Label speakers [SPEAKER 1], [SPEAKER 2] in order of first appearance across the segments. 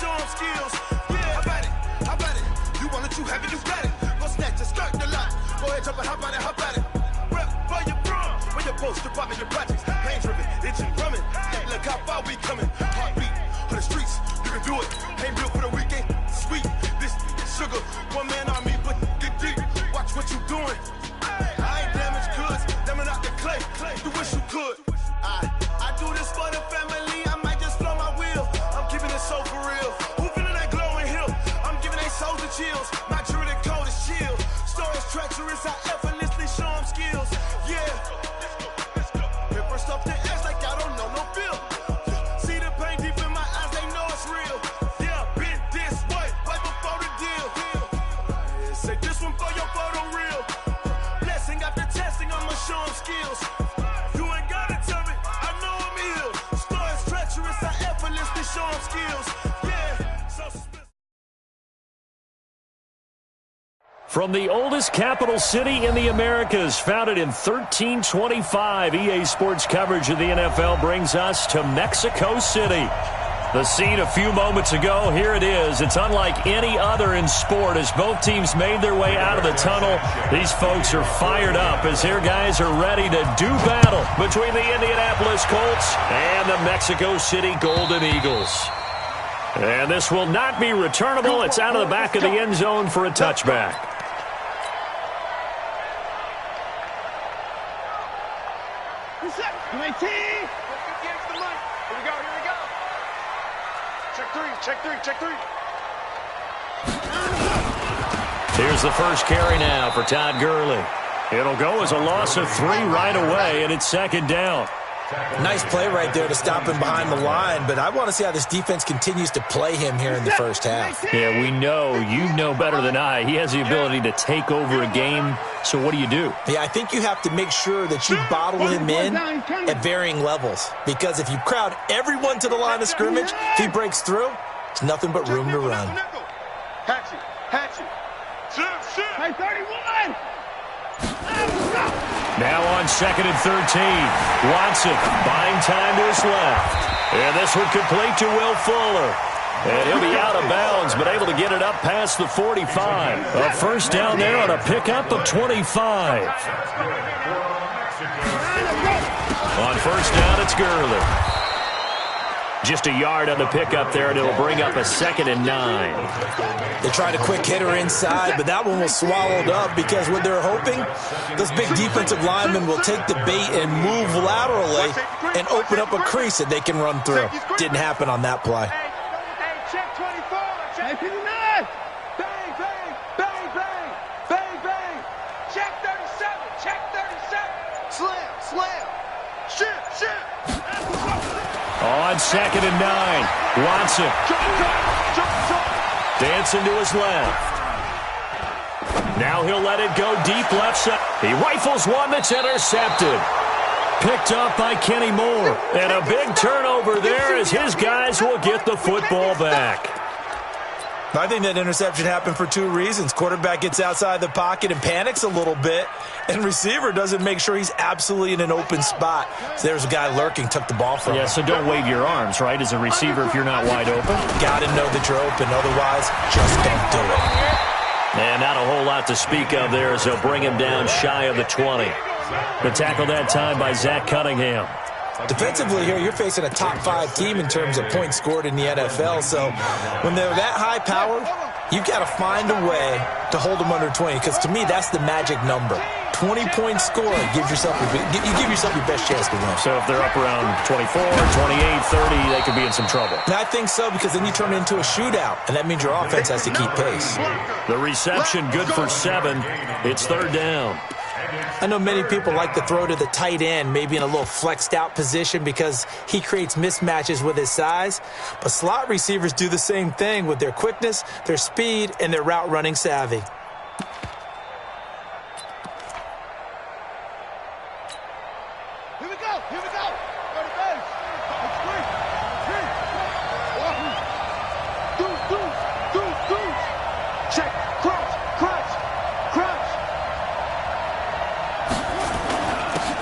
[SPEAKER 1] show them skills. Yeah, how about it? How about it? You want it, you have it, you got it. Go snatch and skirt the lot. Go ahead, jump it, how about it? How about it? Rep for your bro. When your post, you're popping your projects. Pain driven, itching, drumming. Look how far we coming. Heartbeat on the streets, you can do it. Ain't built for the weekend. Sweet, this sugar. One man army, but get deep. Watch what you doing. I ain't damaged goods, damn it out the clay. You wish you could. I do this for the family. I might just blow my wheel. I'm keeping it so for real. Who feeling that glowing hill? I'm giving they souls the chills. My jewelry code is chill. Stories treacherous, I effortlessly show them skills. Yeah. Hit first off the edge like I don't know no feel. See the pain deep in my eyes, they know it's real. Yeah, been this way, right before the deal. Say this one for your photo reel. Blessing after testing, I'ma show them skills. You ain't gotta tell me, I know I'm ill. Stories treacherous, I effortlessly show them skills. Yeah, so
[SPEAKER 2] From the oldest capital city in the Americas, founded in 1325, EA Sports coverage of the NFL brings us to Mexico City. The scene a few moments ago, here it is. It's unlike any other in sport as both teams made their way out of the tunnel. These folks are fired up as their guys are ready to do battle between the Indianapolis Colts and the Mexico City Golden Eagles. And this will not be returnable. It's out of the back of the end zone for a touchback.
[SPEAKER 3] Check three.
[SPEAKER 2] Here's the first carry now for Todd Gurley. It'll go as a loss of 3 right away, and it's second down.
[SPEAKER 4] Nice play right there to stop him behind the line, but I want to see how this defense continues to play him here in the first half.
[SPEAKER 2] Yeah, we know. You know better than I. He has the ability to take over a game, so what do you do?
[SPEAKER 4] Yeah, I think you have to make sure that you bottle him in at varying levels, because if you crowd everyone to the line of scrimmage, if he breaks through, it's nothing but room to run.
[SPEAKER 3] Hatchet.
[SPEAKER 5] Hey, 31!
[SPEAKER 2] Now on 2nd and 13. Watson buying time to his left. And this one complete to Will Fuller. And he'll be out of bounds, but able to get it up past the 45. A first down there on a pickup of 25. On first down, it's Gurley. Just a yard on the pickup there, and it'll bring up a 2nd and 9.
[SPEAKER 4] They tried a quick hitter inside, but that one was swallowed up because what they're hoping, those big defensive linemen will take the bait and move laterally and open up a crease that they can run through. Didn't happen on that play.
[SPEAKER 3] Hey, check 24.
[SPEAKER 5] Hey, 59!
[SPEAKER 3] Bang, bang. Check 37. Slam. Shoot.
[SPEAKER 2] On 2nd and 9, Watson dancing to his left. Now he'll let it go deep left side. He rifles one that's intercepted. Picked up by Kenny Moore. And a big turnover there as his guys will get the football back.
[SPEAKER 4] I think that interception happened for 2 reasons. Quarterback gets outside the pocket and panics a little bit, and receiver doesn't make sure he's absolutely in an open spot. So there's a guy lurking, took the ball from him.
[SPEAKER 2] Yeah, so don't wave your arms, right, as a receiver if you're not wide open.
[SPEAKER 4] Got to know that you're open. Otherwise, just don't do it.
[SPEAKER 2] And not a whole lot to speak of there as they'll bring him down shy of the 20. The tackle that time by Zach Cunningham.
[SPEAKER 4] Defensively here, you're facing a top 5 team in terms of points scored in the NFL. So when they're that high powered, you've got to find a way to hold them under 20, because to me, that's the magic number. 20-point score, you give yourself your best chance to win.
[SPEAKER 2] So if they're up around 24, 28, 30, they could be in some trouble.
[SPEAKER 4] And I think so, because then you turn it into a shootout, and that means your offense has to keep pace.
[SPEAKER 2] The reception good for 7. It's 3rd down.
[SPEAKER 4] I know many people like to throw to the tight end, maybe in a little flexed out position because he creates mismatches with his size. But slot receivers do the same thing with their quickness, their speed, and their route running savvy.
[SPEAKER 5] Here we go. Go to base. It's 3, 2, 2.
[SPEAKER 3] Check, crouch.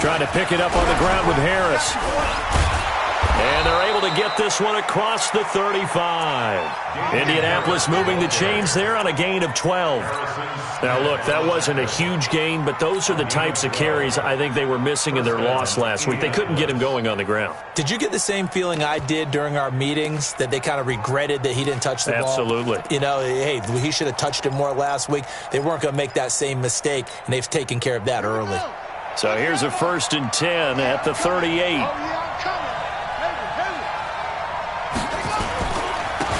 [SPEAKER 2] Trying to pick it up on the ground with Harris. And they're able to get this one across the 35. Indianapolis moving the chains there on a gain of 12. Now, look, that wasn't a huge gain, but those are the types of carries I think they were missing in their loss last week. They couldn't get him going on the ground.
[SPEAKER 4] Did you get the same feeling I did during our meetings, that they kind of regretted that he didn't touch the ball?
[SPEAKER 2] Absolutely.
[SPEAKER 4] You know, hey, he should have touched it more last week. They weren't going to make that same mistake, and they've taken care of that early.
[SPEAKER 2] So here's a 1st and 10 at the 38.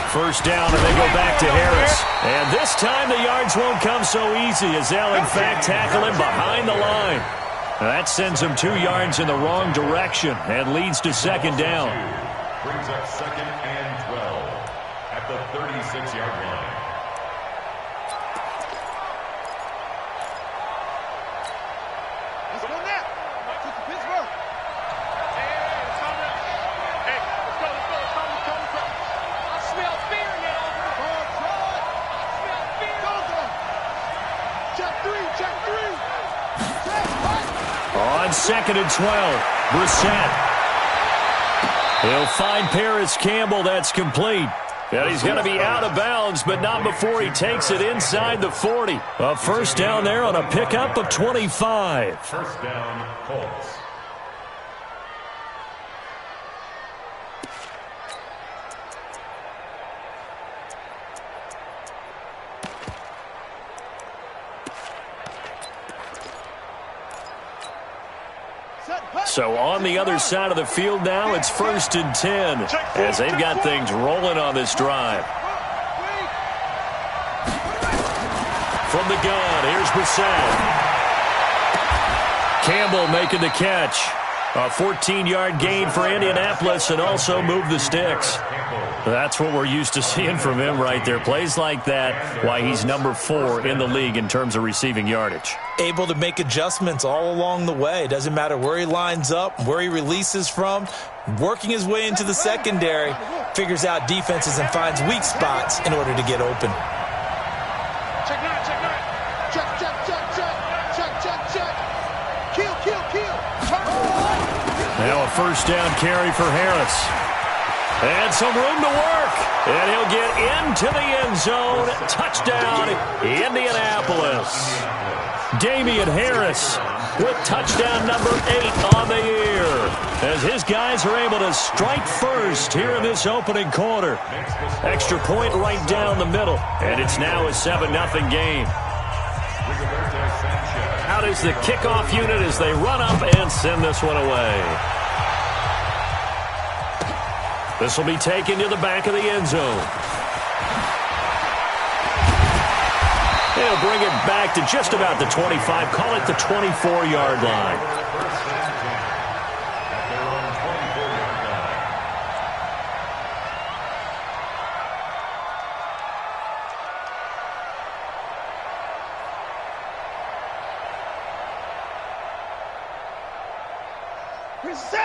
[SPEAKER 2] First down, and they go back to Harris. And this time the yards won't come so easy as they'll, in fact, tackle him behind the line. That sends him 2 yards in the wrong direction and leads to 2nd down.
[SPEAKER 6] Brings up 2nd and 12 at the 36-yard line.
[SPEAKER 5] Let's go now. To Pittsburgh.
[SPEAKER 2] On 2nd and 12, Brissett. He'll find Paris Campbell. That's complete. And he's going to be out of bounds, but not before he takes it inside the 40. A 1st down there on a pickup of 25.
[SPEAKER 6] 1st down, Colts.
[SPEAKER 2] So on the other side of the field now, it's 1st and 10 as they've got things rolling on this drive. From the gun, here's Brissett. Campbell making the catch. A 14-yard gain for Indianapolis and also move the sticks. That's what we're used to seeing from him right there. Plays like that, why he's number 4 in the league in terms of receiving yardage.
[SPEAKER 4] Able to make adjustments all along the way. Doesn't matter where he lines up, where he releases from. Working his way into the secondary, figures out defenses and finds weak spots in order to get open.
[SPEAKER 5] Check 9, check 9. Check, check, check, check. Check, check, check. Kill, kill, kill.
[SPEAKER 2] Now a 1st down carry for Harris. And some room to work. And he'll get into the end zone. Touchdown, Indianapolis. Damian Harris with touchdown number 8 on the year, as his guys are able to strike first here in this opening quarter. Extra point right down the middle, and it's now a 7-0 game. Out is the kickoff unit as they run up and send this one away. This will be taken to the back of the end zone. They'll bring it back to just about the 25. Call it the 24-yard line.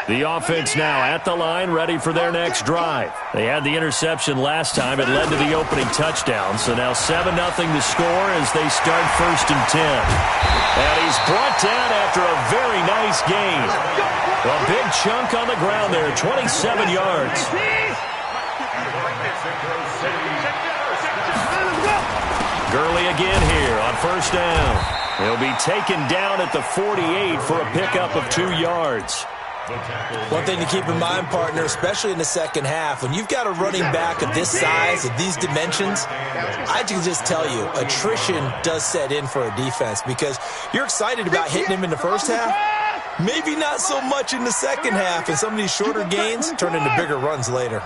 [SPEAKER 2] The offense now at the line, ready for their next drive. They had the interception last time. It led to the opening touchdown. So now 7-0 to score as they start 1st and 10. And he's brought down after a very nice gain. A big chunk on the ground there, 27 yards. Gurley again here on 1st down. He'll be taken down at the 48 for a pickup of 2 yards.
[SPEAKER 4] One thing to keep in mind, partner, especially in the second half, when you've got a running back of this size, of these dimensions, I can just tell you, attrition does set in for a defense because you're excited about hitting him in the first half, maybe not so much in the second half, and some of these shorter gains turn into bigger runs later.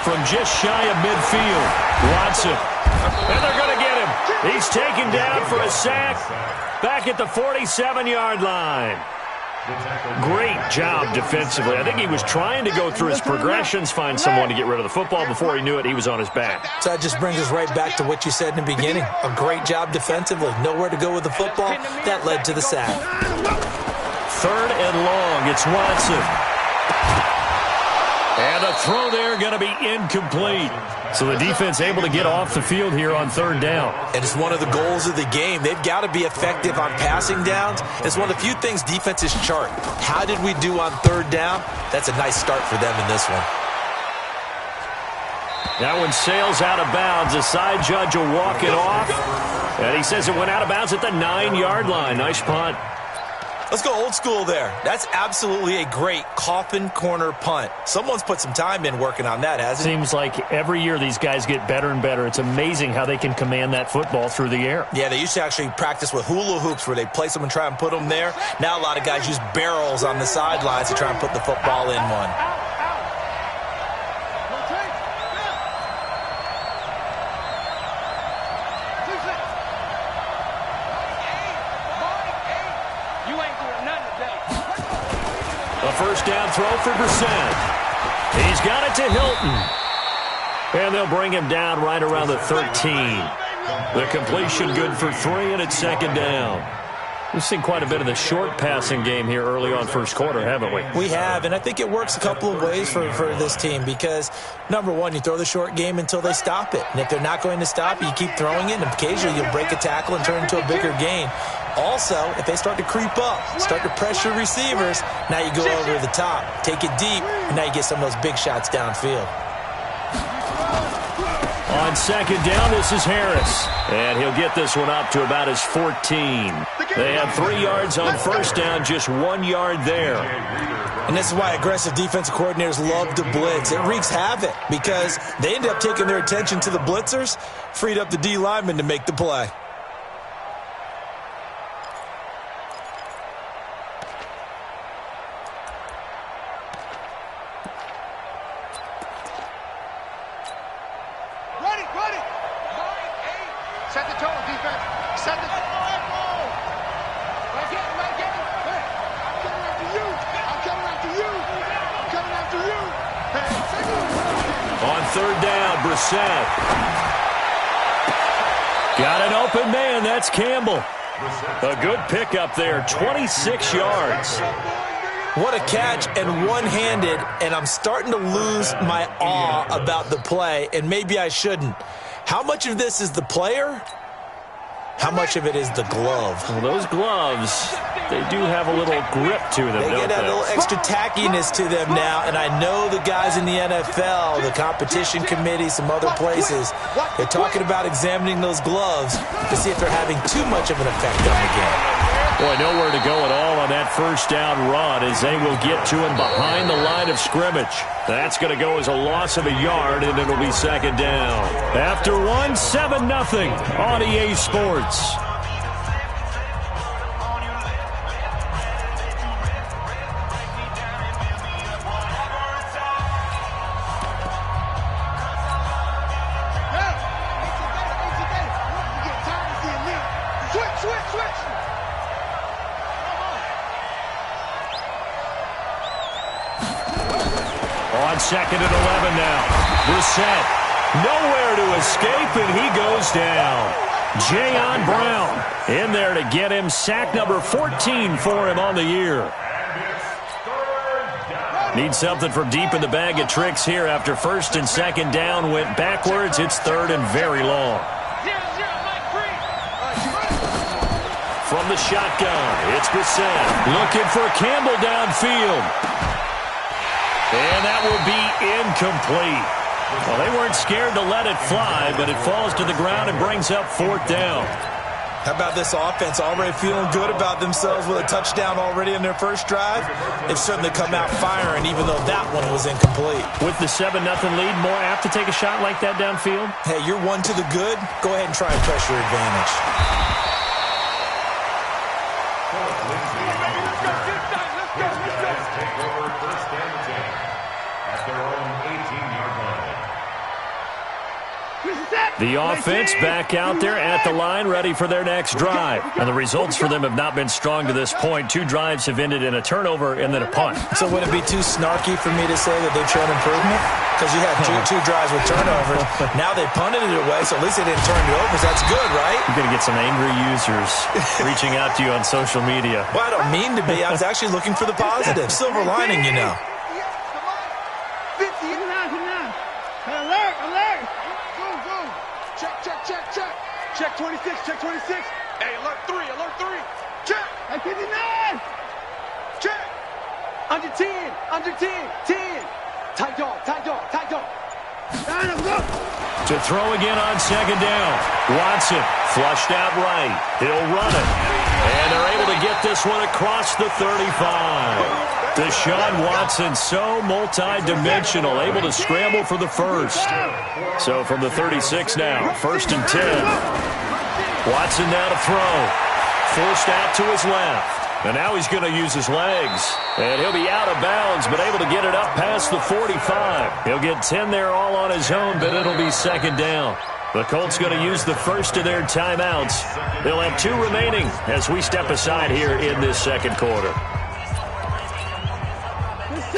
[SPEAKER 2] From just shy of midfield, Watson. And they're going to get him. He's taken down for a sack back at the 47-yard line. Great job defensively. I think he was trying to go through his progressions, find someone to get rid of the football. Before he knew it, he was on his back.
[SPEAKER 4] So that just brings us right back to what you said in the beginning. A great job defensively. Nowhere to go with the football. That led to the sack.
[SPEAKER 2] 3rd and long. It's Watson. And And the throw there going to be incomplete. So the defense able to get off the field here on third down.
[SPEAKER 4] And it's one of the goals of the game. They've got to be effective on passing downs. It's one of the few things defenses chart. How did we do on third down? That's a nice start for them in this one.
[SPEAKER 2] That one sails out of bounds. The side judge will walk it off. And he says it went out of bounds at the 9-yard line. Nice punt.
[SPEAKER 4] Let's go old school there. That's absolutely a great coffin corner punt. Someone's put some time in working on that, hasn't it?
[SPEAKER 2] Seems like every year these guys get better and better. It's amazing how they can command that football through the air.
[SPEAKER 4] Yeah, they used to actually practice with hula hoops where they place them and try and put them there. Now a lot of guys use barrels on the sidelines to try and put the football in one.
[SPEAKER 2] First down throw for Brissett. He's got it to Hilton. And they'll bring him down right around the 13. The completion good for 3, and it's second down. We've seen quite a bit of the short passing game here early on first quarter, haven't we?
[SPEAKER 4] We have, and I think it works a couple of ways for this team because, number one, you throw the short game until they stop it. And if they're not going to stop it, you keep throwing it, and occasionally you'll break a tackle and turn it into a bigger gain. Also, if they start to creep up, start to pressure receivers, now you go over the top, take it deep, and now you get some of those big shots downfield.
[SPEAKER 2] On second down, this is Harris. And he'll get this one up to about his 14. They have 3 yards on first down, just 1 yard there.
[SPEAKER 4] And this is why aggressive defensive coordinators love to blitz. It wreaks havoc because they end up taking their attention to the blitzers, freed up the D lineman to make the play.
[SPEAKER 5] Set the tone, defense. Set the tone. I'm coming after you. I'm coming after you. I'm coming after you.
[SPEAKER 2] On third down, Brissett. Got an open man. That's Campbell. A good pickup there, 26 yards.
[SPEAKER 4] What a catch, and one-handed, and I'm starting to lose my awe about the play, and maybe I shouldn't. How much of this is the player? How much of it is the glove?
[SPEAKER 2] Well, those gloves, they do have a little grip to them,
[SPEAKER 4] They get that little extra tackiness to them now, and I know the guys in the NFL, the competition committee, some other places, they're talking about examining those gloves to see if they're having too much of an effect on the game.
[SPEAKER 2] Boy, nowhere to go at all on that first down run as they will get to him behind the line of scrimmage. That's going to go as a loss of a yard, and it'll be second down. After one, 7-0 on EA Sports. On second and 11 now. Brissett, nowhere to escape, and he goes down. Jayon Brown in there to get him. Sack number 14 for him on the year. Need something from deep in the bag of tricks here after first and second down went backwards. It's third and very long. From the shotgun, it's Brissett looking for Campbell downfield. And that will be incomplete. Well, they weren't scared to let it fly, but it falls to the ground and brings up fourth down.
[SPEAKER 4] How about this offense already feeling good about themselves with a touchdown already in their first drive? They've certainly come out firing, even though that one was incomplete.
[SPEAKER 2] With the 7-0 lead, more apt to take a shot like that downfield?
[SPEAKER 4] Hey, you're one to the good. Go ahead and try and press your advantage.
[SPEAKER 2] The offense back out there at the line, ready for their next drive. And the results for them have not been strong to this point. 2 drives have ended in a turnover and then a punt.
[SPEAKER 4] So would it be too snarky for me to say that they've shown improvement? Because you had two drives with turnovers. Now they punted it away, so at least they didn't turn it over. So that's good, right?
[SPEAKER 2] You're going to get some angry users reaching out to you on social media.
[SPEAKER 4] Well, I don't mean to be. I was actually looking for the positive. Silver lining, you know.
[SPEAKER 5] 50
[SPEAKER 3] Check 26, check 26. Hey, alert 3, alert 3. Check.
[SPEAKER 5] Hey, 59.
[SPEAKER 3] Check. Under 10, under 10, 10. Tight dog, tight dog, tight dog.
[SPEAKER 2] To throw again on second down. Watson flushed out right. He'll run it. And they're able to get this one across the 35. Deshaun Watson, so multi-dimensional, able to scramble for the first. So from the 36 now, 1st and 10. Watson now to throw. Forced out to his left. And now he's going to use his legs. And he'll be out of bounds, but able to get it up past the 45. He'll get 10 there all on his own, but it'll be second down. The Colts going to use the first of their timeouts. They'll have 2 remaining as we step aside here in this second quarter.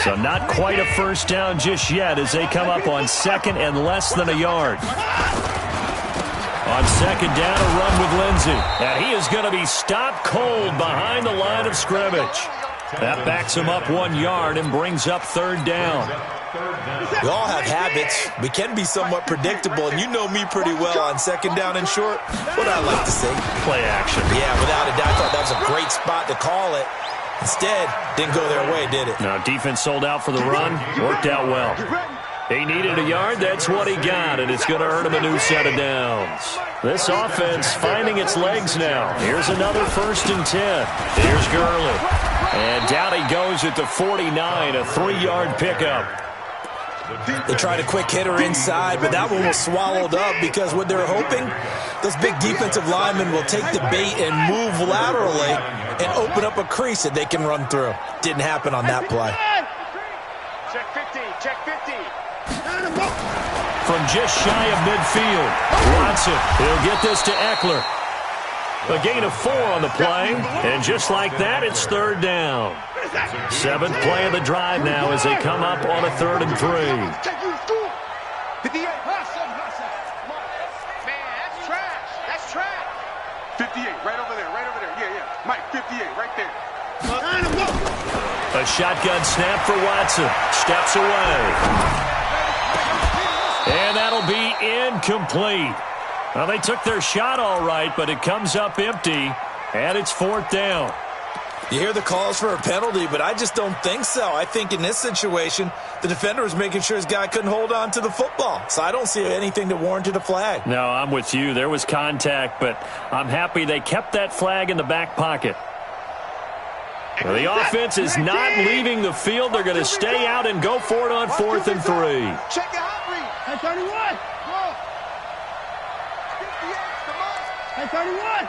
[SPEAKER 2] So not quite a first down just yet as they come up on second and less than a yard. On second down, a run with Lindsey. And he is going to be stopped cold behind the line of scrimmage. That backs him up 1 yard and brings up third down.
[SPEAKER 4] We all have habits. We can be somewhat predictable, and you know me pretty well on second down and short. What I like to say?
[SPEAKER 2] Play action.
[SPEAKER 4] Yeah, without a doubt. I thought that was a great spot to call it. Instead, didn't go their way, did it?
[SPEAKER 2] No, defense sold out for the run. Worked out well. He needed a yard. That's what he got, and it's going to earn him a new set of downs. This offense finding its legs now. Here's another 1st and 10. Here's Gurley. And down he goes at the 49, a 3-yard pickup.
[SPEAKER 4] They tried a quick hitter inside, but that one was swallowed up because what they're hoping, those big defensive linemen will take the bait and move laterally and open up a crease that they can run through. Didn't happen on that play.
[SPEAKER 3] Check 50, check 50.
[SPEAKER 2] From just shy of midfield, Watson, he'll get this to Eckler. A gain of 4 on the play, and just like that, it's third down. 7th play of the drive now as they come up on a 3rd and 3.
[SPEAKER 3] Man, that's trash. That's trash. 58, right over there, right over there. Yeah, yeah. Mike, 58, right there.
[SPEAKER 2] A shotgun snap for Watson. Steps away. And that'll be incomplete. Well, they took their shot all right, but it comes up empty, and it's 4th down.
[SPEAKER 4] You hear the calls for a penalty, but I just don't think so. I think in this situation, the defender was making sure his guy couldn't hold on to the football. So I don't see anything that warranted a flag.
[SPEAKER 2] No, I'm with you. There was contact, but I'm happy they kept that flag in the back pocket. Well, the offense is not leaving the field. They're going to stay out and go for it on 4th and 3.
[SPEAKER 3] Check your hot read.
[SPEAKER 5] Hey, 31. Hey, 31.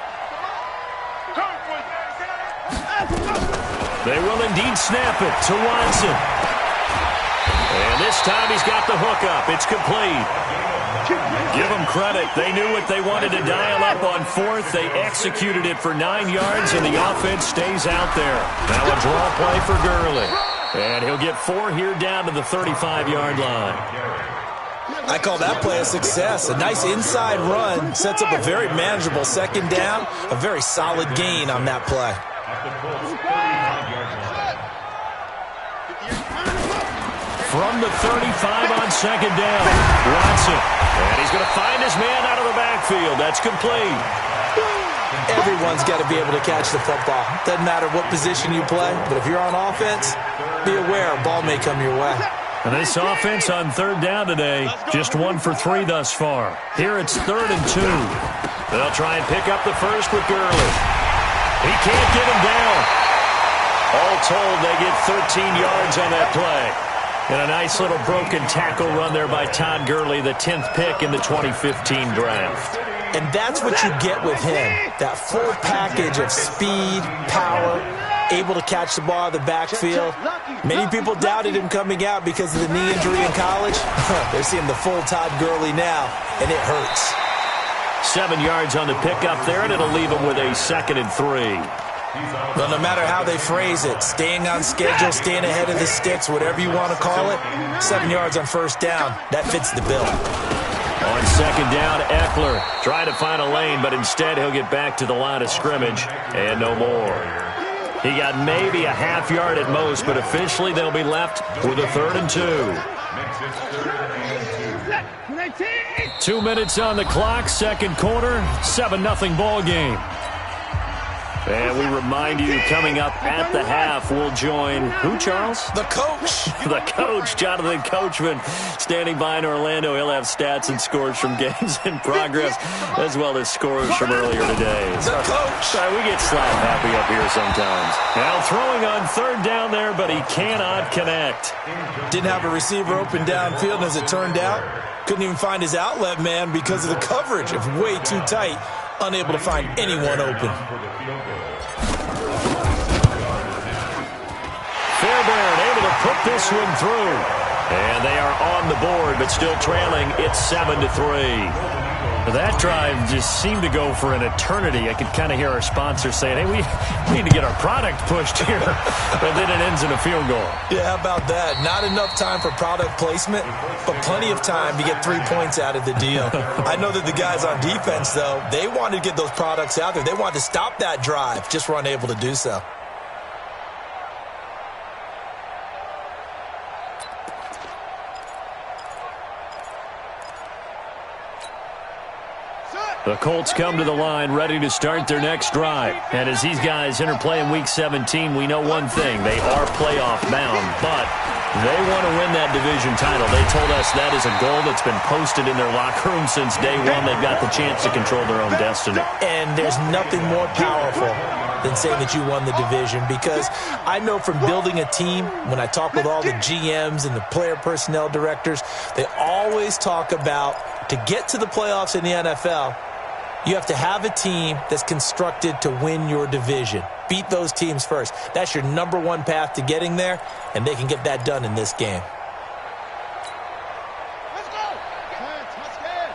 [SPEAKER 2] They will indeed snap it to Watson. And this time he's got the hook up. It's complete. Give them credit. They knew what they wanted to dial up on 4th. They executed it for 9 yards, and the offense stays out there. Now a draw play for Gurley. And he'll get 4 here down to the 35-yard line.
[SPEAKER 4] I call that play a success. A nice inside run sets up a very manageable second down. A very solid gain on that play.
[SPEAKER 2] From the 35 on second down, Watson. And he's going to find his man out of the backfield. That's complete.
[SPEAKER 4] Everyone's got to be able to catch the football. Doesn't matter what position you play, but if you're on offense, be aware a ball may come your way.
[SPEAKER 2] And this offense on 3rd down today, just 1 for 3 thus far. Here it's 3rd and 2. They'll try and pick up the first with Gurley. He can't get him down. All told, they get 13 yards on that play. And a nice little broken tackle run there by Todd Gurley, the 10th pick in the 2015 draft.
[SPEAKER 4] And that's what you get with him, that full package of speed, power, able to catch the ball out of the backfield. Many people doubted him coming out because of the knee injury in college. They're seeing the full Todd Gurley now, and it hurts.
[SPEAKER 2] 7 yards on the pickup there, and it'll leave him with a 2nd and 3.
[SPEAKER 4] Well, no matter how they phrase it, staying on schedule, staying ahead of the sticks, whatever you want to call it, 7 yards on 1st down, that fits the bill.
[SPEAKER 2] On second down, Eckler trying to find a lane, but instead he'll get back to the line of scrimmage and no more. He got maybe a half yard at most, but officially they'll be left with a 3rd and 2. 2 minutes on the clock, second quarter, 7-0 ball game. And we remind you, coming up at the half, we'll join who, Charles?
[SPEAKER 4] The coach.
[SPEAKER 2] The coach, Jonathan Coachman, standing by in Orlando. He'll have stats and scores from games in progress, as well as scores from earlier today.
[SPEAKER 4] The coach.
[SPEAKER 2] Sorry, we get slap happy up here sometimes. Now throwing on third down there, but he cannot connect.
[SPEAKER 4] Didn't have a receiver open downfield, and as it turned out, couldn't even find his outlet man because of the coverage. It was way too tight. Unable to find anyone open.
[SPEAKER 2] Fairbairn able to put this one through. And they are on the board, but still trailing. It's 7-3. That drive just seemed to go for an eternity. I could kind of hear our sponsor saying, hey, we need to get our product pushed here. But then it ends in a field goal.
[SPEAKER 4] Yeah, how about that? Not enough time for product placement, but plenty of time to get 3 points out of the deal. I know that the guys on defense, though, they wanted to get those products out there. They wanted to stop that drive, just were unable to do so.
[SPEAKER 2] The Colts come to the line ready to start their next drive. And as these guys interplay in Week 17, we know one thing. They are playoff bound, but they want to win that division title. They told us that is a goal that's been posted in their locker room since day one. They've got the chance to control their own destiny.
[SPEAKER 4] And there's nothing more powerful than saying that you won the division, because I know from building a team, when I talk with all the GMs and the player personnel directors, they always talk about, to get to the playoffs in the NFL, you have to have a team that's constructed to win your division. Beat those teams first. That's your number one path to getting there, and they can get that done in this game.
[SPEAKER 5] Let's go. Let's get.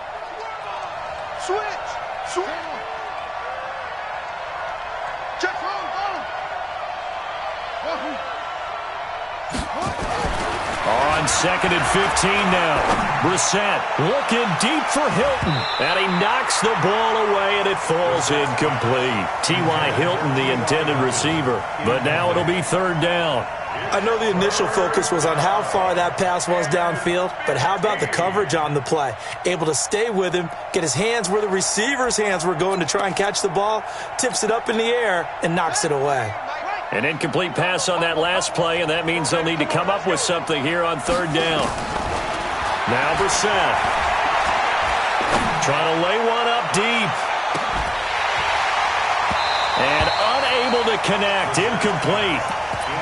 [SPEAKER 5] Switch. Check roll.
[SPEAKER 2] On 2nd and 15 now. Brissett looking deep for Hilton. And he knocks the ball away, and it falls incomplete. T.Y. Hilton, the intended receiver. But now it'll be third down.
[SPEAKER 4] I know the initial focus was on how far that pass was downfield, but how about the coverage on the play? Able to stay with him, get his hands where the receiver's hands were going to try and catch the ball, tips it up in the air, and knocks it away.
[SPEAKER 2] An incomplete pass on that last play, and that means they'll need to come up with something here on third down. Now Brissett trying to lay one up deep. And unable to connect. Incomplete.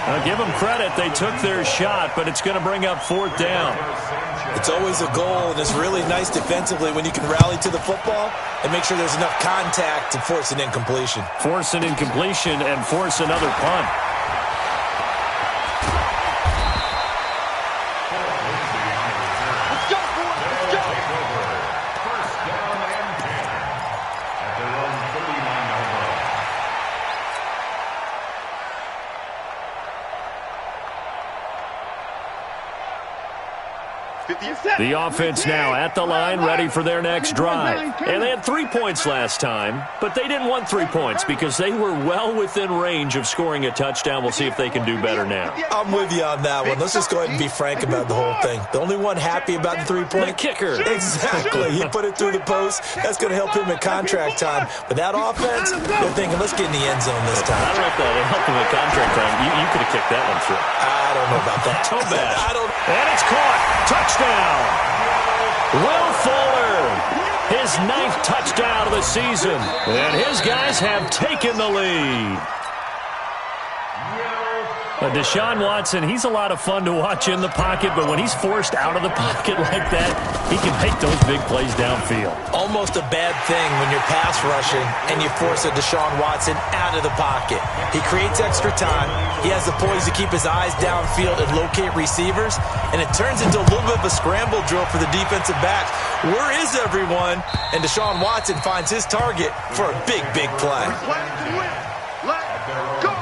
[SPEAKER 2] I'll give them credit. They took their shot, but it's going to bring up fourth down.
[SPEAKER 4] It's always a goal, and it's really nice defensively when you can rally to the football and make sure there's enough contact to force an incompletion.
[SPEAKER 2] Force an incompletion and force another punt. The offense now at the line, ready for their next drive. And they had 3 points last time, but they didn't want 3 points because they were well within range of scoring a touchdown. We'll see if they can do better now.
[SPEAKER 4] I'm with you on that one. Let's just go ahead and be frank about the whole thing. The only one happy about the 3-point?
[SPEAKER 2] The kicker.
[SPEAKER 4] Exactly. He put it through the post. That's going to help him at contract time. But that offense, they're thinking, let's get in the end zone this time.
[SPEAKER 2] I don't know if that helped him at contract time. You could have kicked that one through.
[SPEAKER 4] I don't know about that.
[SPEAKER 2] So bad. And it's caught. Touchdown. Will Fuller, his 9th touchdown of the season. And his guys have taken the lead. Deshaun Watson, he's a lot of fun to watch in the pocket, but when he's forced out of the pocket like that, he can make those big plays downfield.
[SPEAKER 4] Almost a bad thing when you're pass rushing and you force a Deshaun Watson out of the pocket. He creates extra time. He has the poise to keep his eyes downfield and locate receivers, and it turns into a little bit of a scramble drill for the defensive backs. Where is everyone? And Deshaun Watson finds his target for a big, big play.
[SPEAKER 5] Let's go.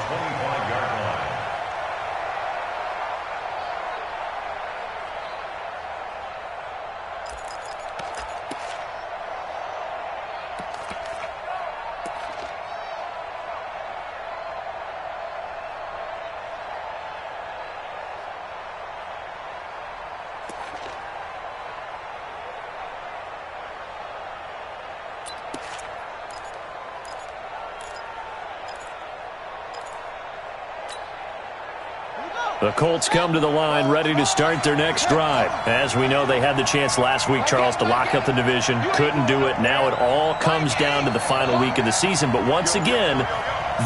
[SPEAKER 2] The Colts come to the line ready to start their next drive. As we know, they had the chance last week, Charles, to lock up the division. Couldn't do it. Now it all comes down to the final week of the season. But once again,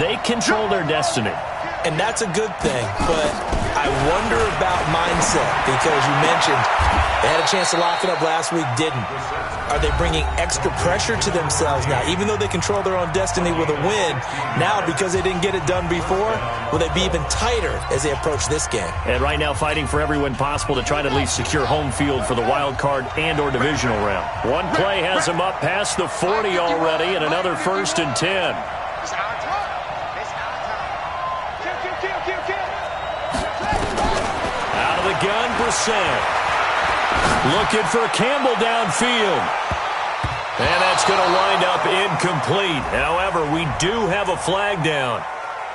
[SPEAKER 2] they control their destiny.
[SPEAKER 4] And that's a good thing, but I wonder about mindset because you mentioned they had a chance to lock it up last week, didn't. Are they bringing extra pressure to themselves now? Even though they control their own destiny with a win, now because they didn't get it done before, will they be even tighter as they approach this game?
[SPEAKER 2] And right now fighting for every win possible to try to at least secure home field for the wild card and or divisional round. One play has them up past the 40 already and another 1st and 10. Out of the gun, Brissett. Looking for Campbell downfield. And that's going to wind up incomplete. However, we do have a flag down.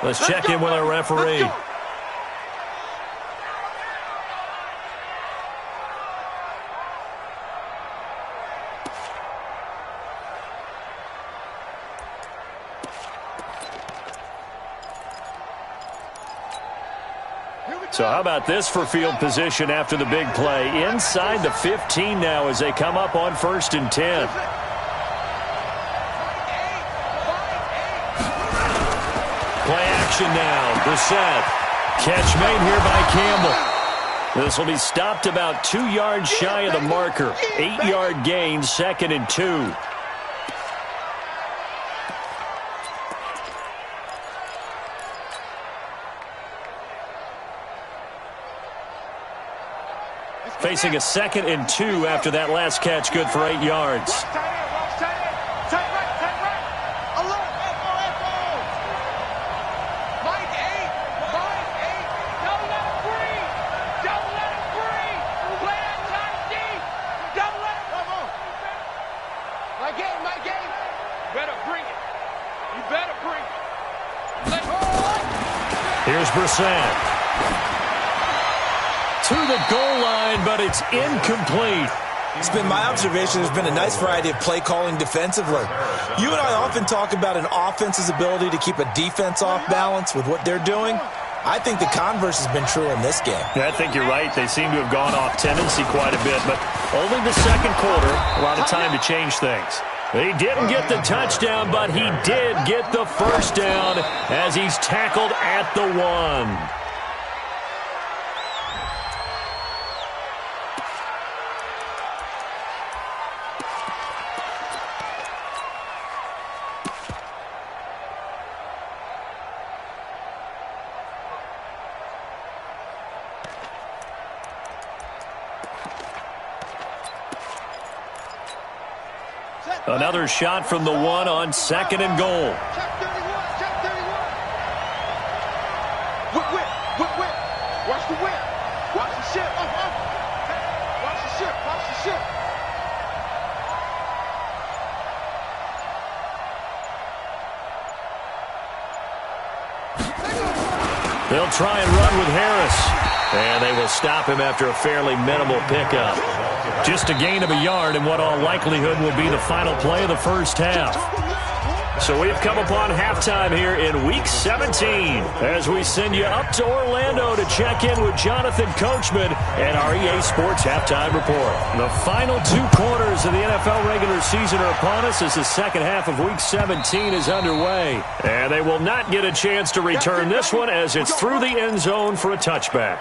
[SPEAKER 2] Let's check in with our referee. So how about this for field position after the big play? Inside the 15 now as they come up on 1st and 10. Play action now. Brissett. Catch made here by Campbell. This will be stopped about 2 yards shy of the marker. 8-yard gain, 2nd and 2. Facing a 2nd and 2 after that last catch, good for 8 yards. Here's Brissett. To the goal line, but it's incomplete.
[SPEAKER 4] It's been my observation there's been a nice variety of play calling defensively. You and I often talk about an offense's ability to keep a defense off balance with what they're doing. I think the converse has been true in this game.
[SPEAKER 2] Yeah, I think you're right. They seem to have gone off tendency quite a bit, but only the 2nd quarter, a lot of time to change things. He didn't get the touchdown, but he did get the 1st down as he's tackled at the 1. Another shot from the 1 on 2nd and goal.
[SPEAKER 5] Whip. Watch the whip. Watch the ship. Watch the ship. Watch the ship.
[SPEAKER 2] They'll try and run with Harris. And they will stop him after a fairly minimal pickup. Just a gain of a yard in what all likelihood will be the final play of the 1st half. So we've come upon halftime here in Week 17 as we send you up to Orlando to check in with Jonathan Coachman and our EA Sports Halftime Report. The final 2 quarters of the NFL regular season are upon us as the 2nd half of Week 17 is underway. And they will not get a chance to return this one as it's through the end zone for a touchback.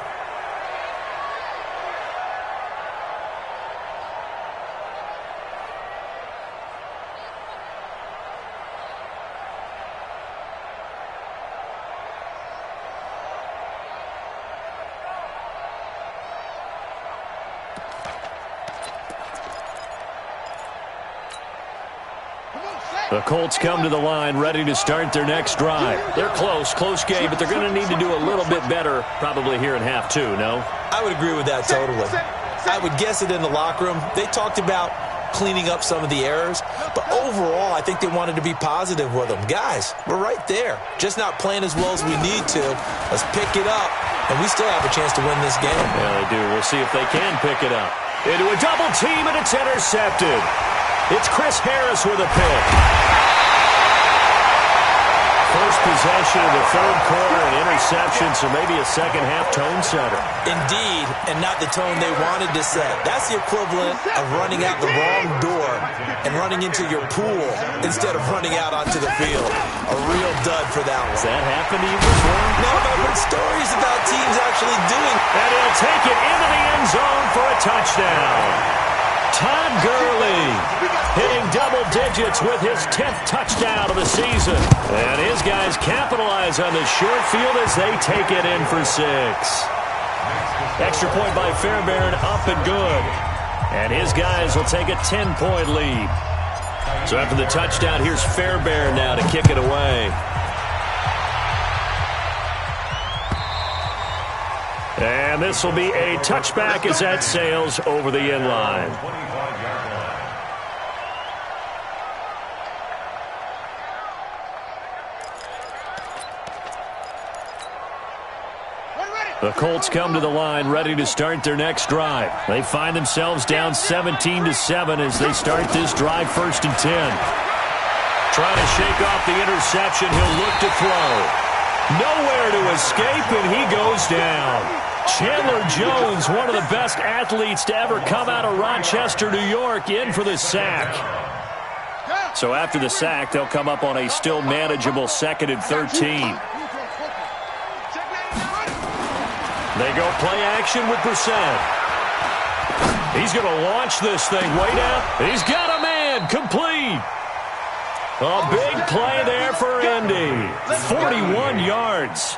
[SPEAKER 2] The Colts come to the line ready to start their next drive. They're close game, but they're going to need to do a little bit better probably here in half 2, no?
[SPEAKER 4] I would agree with that totally. I would guess it in the locker room. They talked about cleaning up some of the errors, but overall I think they wanted to be positive with them. Guys, we're right there. Just not playing as well as we need to. Let's pick it up, and we still have a chance to win this game.
[SPEAKER 2] Yeah, they do. We'll see if they can pick it up. Into a double team, and it's intercepted. It's Chris Harris with a pick. first possession of the third quarter, an interception, so maybe a second-half tone setter.
[SPEAKER 4] Indeed, and not the tone they wanted to set. That's the equivalent of running out the wrong door and running into your pool instead of running out onto the field. A real dud for that one.
[SPEAKER 2] Has that happened to you before?
[SPEAKER 4] No, but I've heard stories about teams actually doing.
[SPEAKER 2] And he'll take it into the end zone for a touchdown. Todd Gurley hitting double digits with his 10th touchdown of the season. And his guys capitalize on the short field as they take it in for 6. Extra point by Fairbairn, up and good. And his guys will take a 10-point lead. So after the touchdown, here's Fairbairn now to kick it away. And this will be a touchback as that sails over the end line. The Colts come to the line ready to start their next drive. They find themselves down 17-7 as they start this drive 1st and 10. Trying to shake off the interception. He'll look to throw. Nowhere to escape, and he goes down. Chandler Jones, one of the best athletes to ever come out of Rochester, New York, in for the sack. So after the sack, they'll come up on a still manageable 2nd and 13. They go play action with Brissett. He's going to launch this thing way down. He's got a man, complete. A big play there for Indy. 41 yards.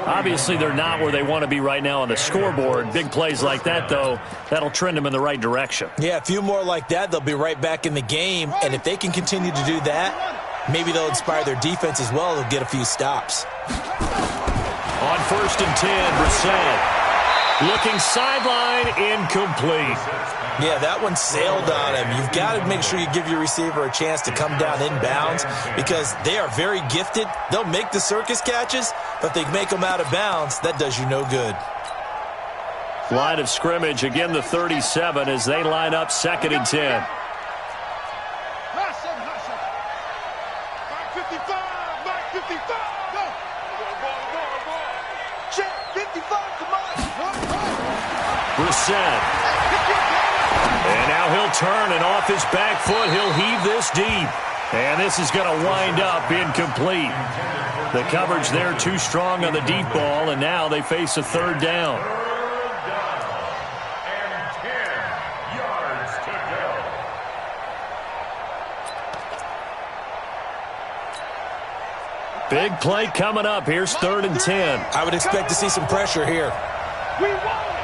[SPEAKER 2] Obviously, they're not where they want to be right now on the scoreboard. Big plays like that, though, that'll trend them in the right direction.
[SPEAKER 4] Yeah, a few more like that, they'll be right back in the game. And if they can continue to do that, maybe they'll inspire their defense as well. They'll get a few stops.
[SPEAKER 2] On 1st and 10, Brissett. Looking sideline, incomplete.
[SPEAKER 4] Yeah, that one sailed on him. You've got to make sure you give your receiver a chance to come down inbounds because they are very gifted. They'll make the circus catches, but if they make them out of bounds, that does you no good.
[SPEAKER 2] Line of scrimmage, again the 37 as they line up 2nd and 10.
[SPEAKER 5] Back 55, back 55, go. Check 55, come on.
[SPEAKER 2] Brissett. And now he'll turn, and off his back foot, he'll heave this deep. And this is going to wind up incomplete. The coverage there too strong on the deep ball, and now they face a 3rd down.
[SPEAKER 6] And 10 yards to go.
[SPEAKER 2] Big play coming up. Here's 3rd and 10.
[SPEAKER 4] I would expect to see some pressure here.
[SPEAKER 5] We want it.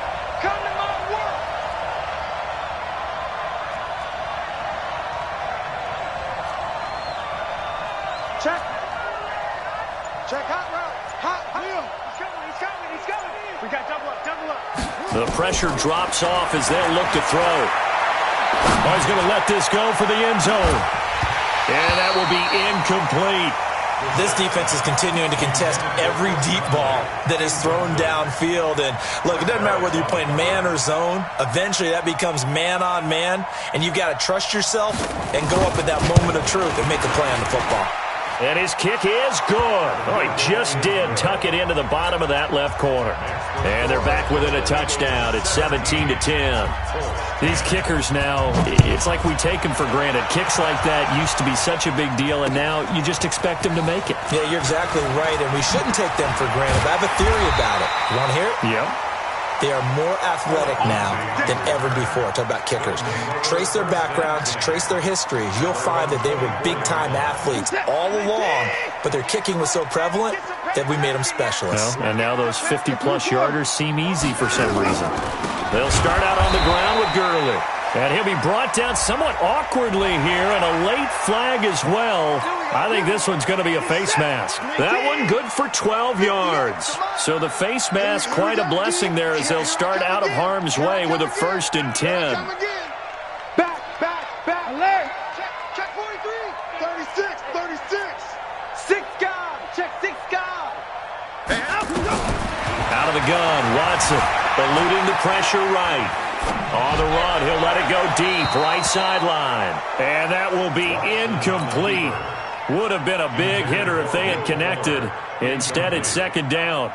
[SPEAKER 5] Come to my work. Check. Check hot route. Hot wheel. He's coming. We got double up.
[SPEAKER 2] The pressure drops off as they'll look to throw. Oh, he's going to let this go for the end zone. And that will be incomplete.
[SPEAKER 4] This defense is continuing to contest every deep ball that is thrown downfield. And look, it doesn't matter whether you're playing man or zone. Eventually, that becomes man on man. And you've got to trust yourself and go up at that moment of truth and make a play on the football.
[SPEAKER 2] And his kick is good. Oh, he just did tuck it into the bottom of that left corner. And they're back within a touchdown. It's 17-10. These kickers now, it's like we take them for granted. Kicks like that used to be such a big deal, and now you just expect them to make it.
[SPEAKER 4] Yeah, you're exactly right, and we shouldn't take them for granted. I have a theory about it. You want to hear it?
[SPEAKER 2] Yep.
[SPEAKER 4] They are more athletic now than ever before. Talk about kickers. Trace their backgrounds, trace their histories. You'll find that they were big-time athletes all along, but their kicking was so prevalent that we made them specialists.
[SPEAKER 2] Well, and now those 50-plus yarders seem easy for some reason. They'll start out on the ground with Gurley. And he'll be brought down somewhat awkwardly here, and a late flag as well. I think this one's going to be a face mask. That one good for 12 yards. So the face mask, quite a blessing there as they'll start out of harm's way with a 1st and 10.
[SPEAKER 5] Back. Alert. Check 43. 36. 6 guard. Check 6 guard.
[SPEAKER 2] Out of the gun, Watson eluding the pressure right. On the run, he'll let it go deep, right sideline. And that will be incomplete. Would have been a big hitter if they had connected. Instead, it's second down.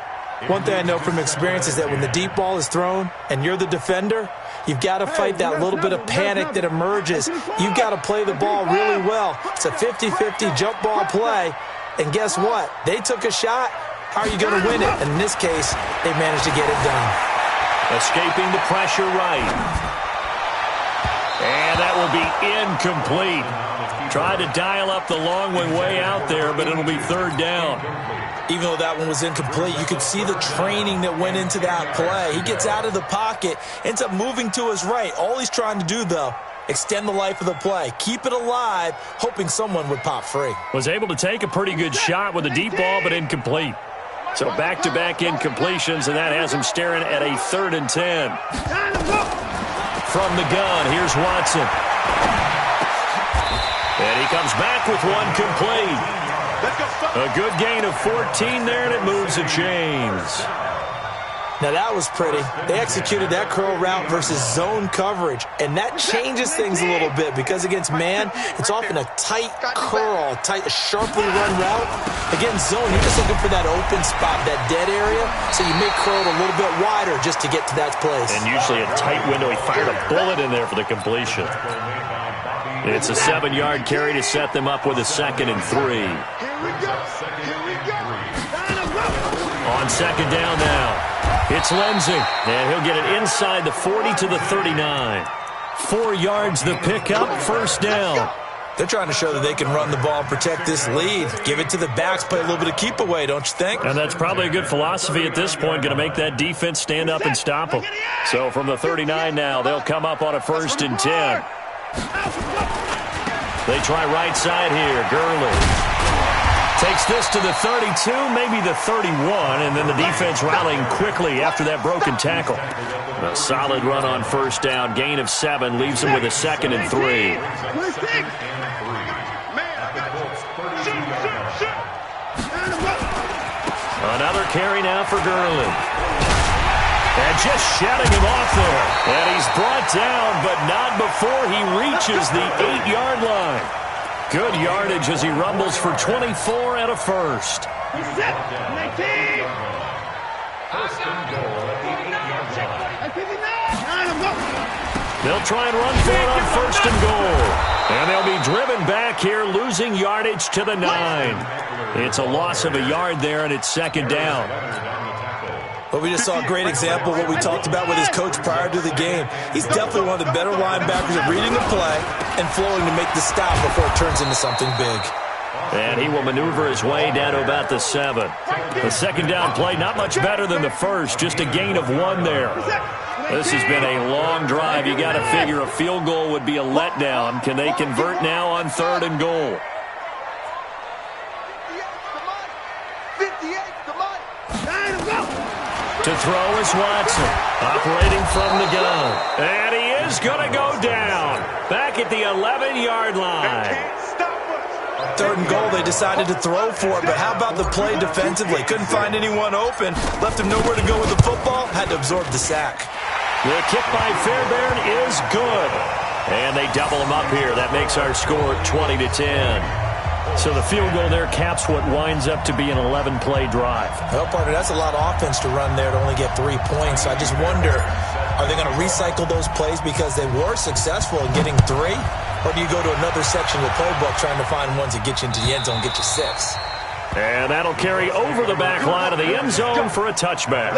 [SPEAKER 4] One thing I know from experience is that when the deep ball is thrown and you're the defender, you've got to fight that little bit of panic that emerges. You've got to play the ball really well. It's a 50-50 jump ball play. And guess what? They took a shot. How are you going to win it? And in this case, they managed to get it done.
[SPEAKER 2] Escaping the pressure right. And that will be incomplete. Tried to dial up the long one way out there, but it'll be third down.
[SPEAKER 4] Even though that one was incomplete, you could see the training that went into that play. He gets out of the pocket, ends up moving to his right. All he's trying to do, though, extend the life of the play. Keep it alive, hoping someone would pop free.
[SPEAKER 2] Was able to take a pretty good shot with a deep ball, but incomplete. So back-to-back incompletions, and that has him staring at a 3rd and 10. From the gun, here's Watson. And he comes back with one complete. A good gain of 14 there, and it moves the chains.
[SPEAKER 4] Now that was pretty. They executed that curl route versus zone coverage, and that changes things a little bit because against man, it's often a tight curl, sharply run route. Against zone, you're just looking for that open spot, that dead area, so you make curl a little bit wider just to get to that place.
[SPEAKER 2] And usually a tight window. He fired a bullet in there for the completion. It's a 7-yard carry to set them up with a 2nd and 3.
[SPEAKER 5] Here we go. Here we go.
[SPEAKER 2] On second down now. It's Lindsey, and he'll get it inside the 40 to the 39. 4 yards the pickup, first down.
[SPEAKER 4] They're trying to show that they can run the ball and protect this lead. Give it to the backs, play a little bit of keep away, don't you think?
[SPEAKER 2] And that's probably a good philosophy at this point, going to make that defense stand up and stop them. So from the 39 now, they'll come up on a 1st and 10. They try right side here, Gurley. Takes this to the 32, maybe the 31, and then the defense rallying quickly after that broken tackle. A solid run on first down, gain of 7, leaves him with a 2nd and 3. Another carry now for Gurley. And just shutting him off there. And he's brought down, but not before he reaches the 8-yard line. Good yardage as he rumbles for 24 and a first. They'll try and run for it on 1st and goal. And they'll be driven back here, losing yardage to the 9. It's a loss of a yard there, and it's 2nd down.
[SPEAKER 4] But we just saw a great example of what we talked about with his coach prior to the game. He's definitely one of the better linebackers at reading the play and flowing to make the stop before it turns into something big.
[SPEAKER 2] And he will maneuver his way down to about the 7. The 2nd down play, not much better than the first, just a gain of 1 there. This has been a long drive. You got to figure a field goal would be a letdown. Can they convert now on 3rd and goal? To throw is Watson, operating from the gun. And he is going to go down, back at the 11-yard line.
[SPEAKER 4] 3rd and goal, they decided to throw for it, but how about the play defensively? Couldn't find anyone open, left him nowhere to go with the football, had to absorb the sack.
[SPEAKER 2] The kick by Fairbairn is good. And they double him up here. That makes our score 20-10. So the field goal there caps what winds up to be an 11-play drive.
[SPEAKER 4] Well, partner, that's a lot of offense to run there to only get 3 points. I just wonder, are they going to recycle those plays because they were successful in getting 3? Or do you go to another section of the playbook trying to find ones that get you into the end zone, get you 6?
[SPEAKER 2] And that'll carry over the back line of the end zone for a touchback.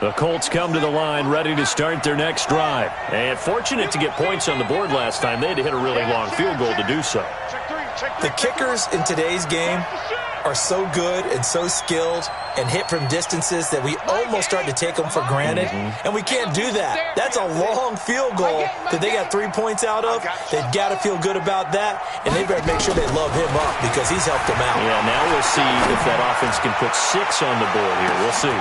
[SPEAKER 2] The Colts come to the line ready to start their next drive. And fortunate to get points on the board last time. They had to hit a really long field goal to do so.
[SPEAKER 4] The kickers in today's game are so good and so skilled and hit from distances that we almost start to take them for granted, and we can't do that. That's a long field goal that they got 3 points out of. They've got to feel good about that, and they better make sure they love him up because he's helped them out.
[SPEAKER 2] Yeah, now we'll see if that offense can put 6 on the board here. We'll see.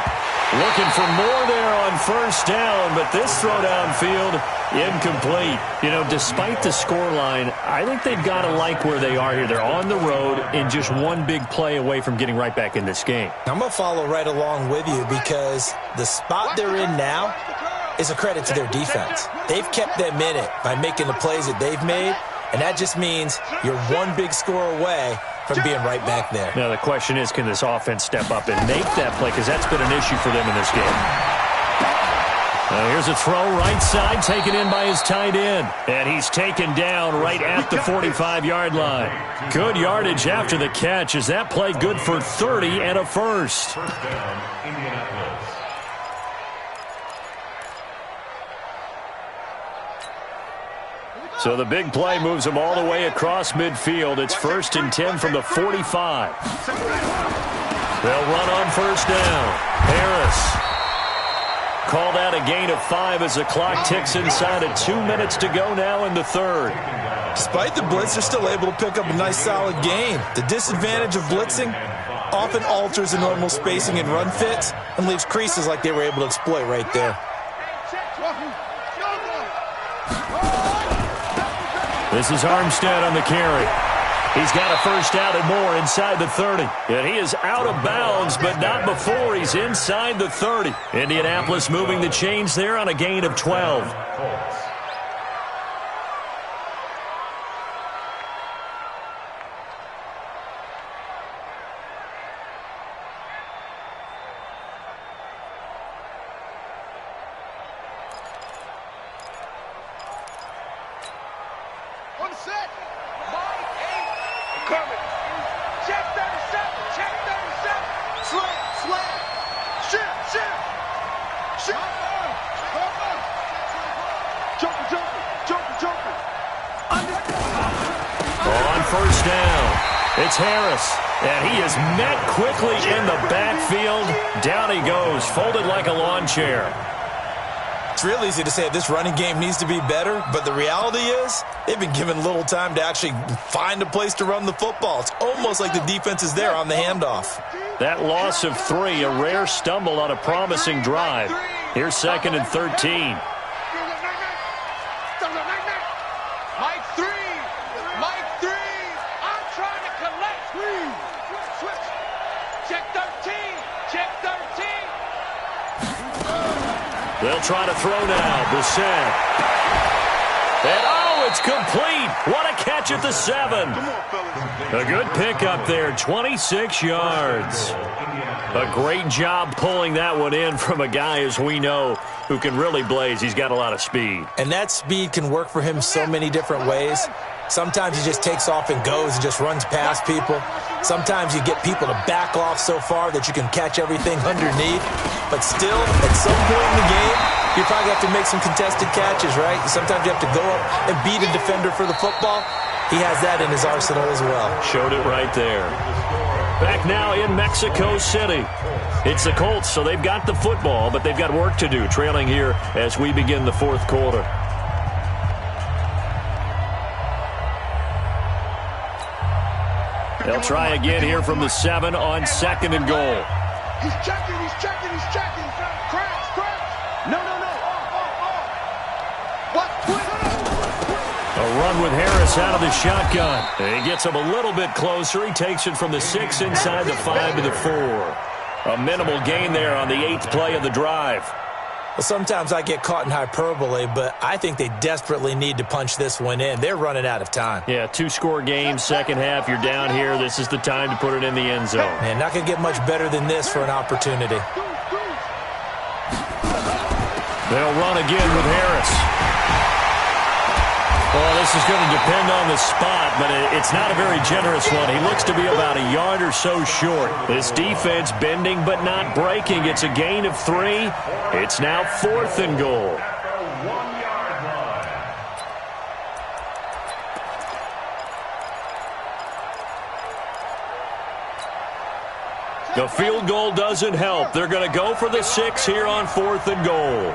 [SPEAKER 2] Looking for more there on first down, but this throw downfield, incomplete. You know, despite the scoreline, I think they've got to like where they are here. They're on the road and just one big play away from getting right back in this game.
[SPEAKER 4] I'm going to follow right along with you because the spot they're in now is a credit to their defense. They've kept them in it by making the plays that they've made, and that just means you're one big score away from being right back there.
[SPEAKER 2] Now, the question is, can this offense step up and make that play? Because that's been an issue for them in this game. Now, here's a throw right side, taken in by his tight end. And he's taken down right at the 45-yard line. Good yardage after the catch. Is that play good for 30 and a first?
[SPEAKER 6] First down, Indianapolis.
[SPEAKER 2] So the big play moves them all the way across midfield. It's 1st and 10 from the 45. They'll run on first down. Harris called out a gain of 5 as the clock ticks inside of 2 minutes to go now in the third.
[SPEAKER 4] Despite the blitz, they're still able to pick up a nice solid gain. The disadvantage of blitzing often alters the normal spacing and run fits and leaves creases like they were able to exploit right there.
[SPEAKER 2] This is Armstead on the carry. He's got a first down and more inside the 30. And he is out of bounds, but not before he's inside the 30. Indianapolis moving the chains there on a gain of 12. First down. It's Harris, and he is met quickly in the backfield. Down he goes, folded like a lawn chair.
[SPEAKER 4] It's real easy to say this running game needs to be better, but the reality is they've been given little time to actually find a place to run the football. It's almost like the defense is there on the handoff.
[SPEAKER 2] That loss of 3, a rare stumble on a promising drive. Here's 2nd and 13. They'll try to throw now. Brissett. And, oh, it's complete. What a catch at the 7. A good pickup there, 26 yards. A great job pulling that one in from a guy, as we know, who can really blaze. He's got a lot of speed.
[SPEAKER 4] And that speed can work for him so many different ways. Sometimes he just takes off and goes and just runs past people. Sometimes you get people to back off so far that you can catch everything underneath. But still, at some point in the game, you probably have to make some contested catches, right? Sometimes you have to go up and beat a defender for the football. He has that in his arsenal as well.
[SPEAKER 2] Showed it right there. Back now in Mexico City. It's the Colts, so they've got the football, but they've got work to do, trailing here as we begin the fourth quarter. They'll try again here from the 7 on 2nd and goal.
[SPEAKER 5] He's checking. Crash. No. What?
[SPEAKER 2] A run with Harris out of the shotgun. He gets him a little bit closer. He takes it from the 6 inside the 5 to the 4. A minimal gain there on the 8th play of the drive.
[SPEAKER 4] Well, sometimes I get caught in hyperbole, but I think they desperately need to punch this one in. They're running out of time.
[SPEAKER 2] Yeah, 2-score game, second half. You're down here. This is the time to put it in the end zone.
[SPEAKER 4] Man, not going to get much better than this for an opportunity.
[SPEAKER 2] They'll run again with Harris. Well, this is going to depend on the spot, but it's not a very generous one. He looks to be about a yard or so short. This defense bending but not breaking. It's a gain of 3. It's now 4th and goal. The field goal doesn't help. They're going to go for the 6 here on 4th and goal.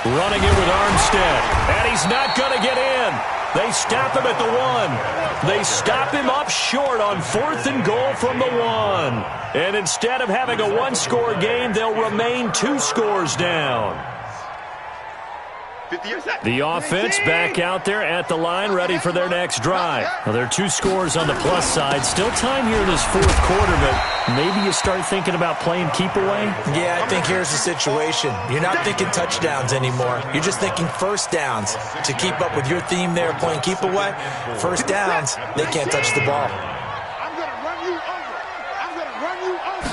[SPEAKER 2] Running it with Armstead, and he's not going to get in. They stop him at the 1. They stop him up short on 4th and goal from the 1. And instead of having a one-score game, they'll remain 2 scores down. The offense back out there at the line, ready for their next drive. Well, there are 2 scores on the plus side. Still time here in this 4th quarter, but maybe you start thinking about playing keep away?
[SPEAKER 4] Yeah, I think here's the situation. You're not thinking touchdowns anymore. You're just thinking first downs. To keep up with your theme there, playing keep away, first downs, they can't touch the ball.
[SPEAKER 5] I'm going to run you over. I'm going to run you over.